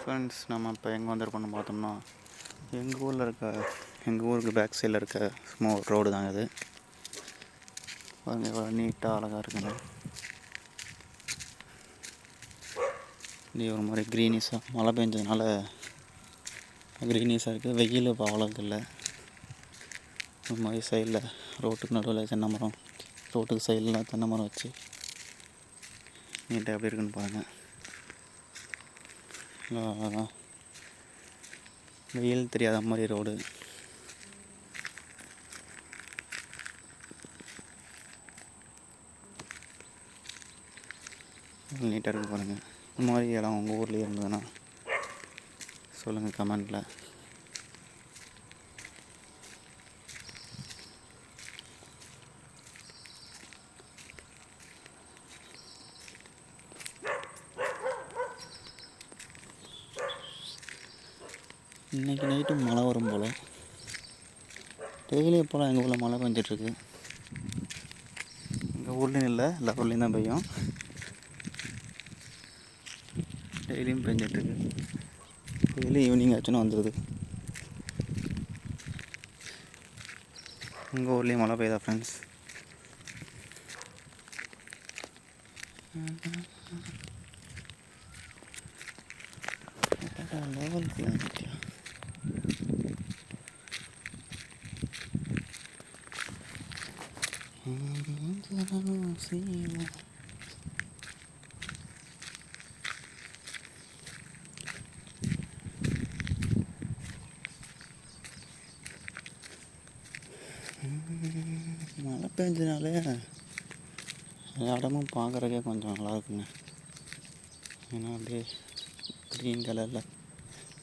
Friends, நம்ம இப்போ எங்கே வந்திருக்கோம்னு பார்த்தோம்னா, எங்கள் ஊருக்கு பேக் சைடில் இருக்க சும்மா ஒரு ரோடு தான் இது. பாருங்கள் எவ்வளோ நீட்டாக அழகாக இருக்குங்க. இது ஒரு மாதிரி க்ரீனிஷாக மழை பெஞ்சதுனால க்ரீனிஷாக இருக்குது. வெயில் இப்போ அவ்வளோக்கு இல்லை. ஒரு மாதிரி சைடில் ரோட்டுக்கு நடுவில் தென்னை மரம், ரோட்டுக்கு சைடில் தென்னை மரம் வச்சு நீட்டாக எப்படி இருக்குன்னு பாருங்கள். வெயில் தெரியாத மாதிரி ரோடு. நீட்டாக இருக்குது பாருங்கள். இந்த மாதிரி இடம் உங்கள் ஊர்லேயே இருந்ததுன்னா சொல்லுங்கள் கமெண்டில். இன்றைக்கி நைட்டு மழை வரும் போல். டெய்லி இப்போலாம் எங்கள் ஊரில் மழை பெஞ்சிட்ருக்கு. எங்கள் ஊர்லேயும் இல்லை, எல்லா ஊர்லேயும் தான் பெய்யும். டெய்லியும் பெஞ்சிட்ருக்கு. டெய்லி ஈவினிங் ஆச்சுன்னா வந்துடுது. உங்கள் ஊர்லேயும் மழை பெய்யுதா ஃப்ரெண்ட்ஸ்? லெவல் கிலோமீட்டர் மழை பெஞ்சதுனாலே இடமும் பார்க்குறக்கே கொஞ்சம் நல்லா இருக்குங்க. ஏன்னா அப்படியே க்ரீன் கலரில்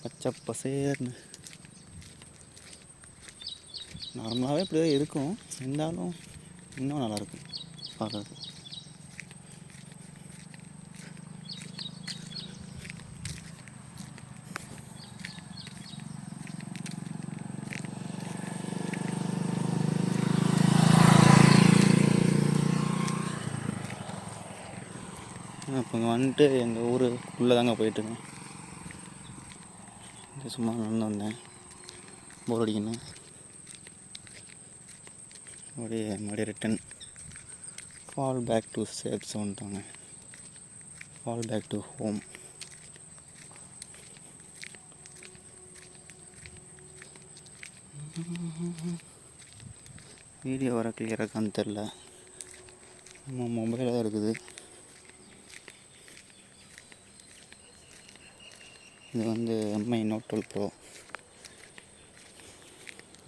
பச்சை பசேர்னு. நார்மலாகவே இப்படி தான் இருக்கும், இருந்தாலும் இன்னும் நல்லாயிருக்கும் பார்க்குறது. இப்போ இங்கே வந்துட்டு எங்கள் ஊருக்குள்ளே தாங்க போயிட்டுருக்கேன். சும்மா நடந்து வந்தேன், போர் அடிக்கணும். மறுபடியும் return fall back to safe zone தாங்க. Fall back to home. Video வர கிளியராக இருக்கான்னு தெரில, நம்ம மொபைலில் தான் இருக்குது. இது வந்து எம்ஐ Note 12 Pro.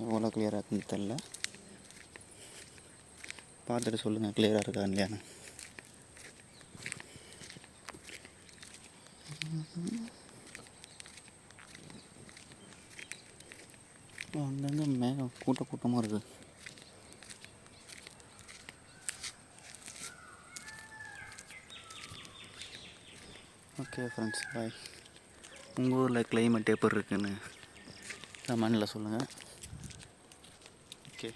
எவ்வளோ கிளியராக இருக்குன்னு தெரில, பார்த்துட்டு சொல்லுங்கள் கிளியராக இருக்கா இல்லையான்னு. அங்கங்கே மேகம் கூட்டமாக இருக்குது. ஓகே ஃப்ரெண்ட்ஸ், பாய். உங்கள் ஊரில் கிளைமேட் எப்படி இருக்குன்னு கமெண்டில் சொல்லுங்கள். ஓகே.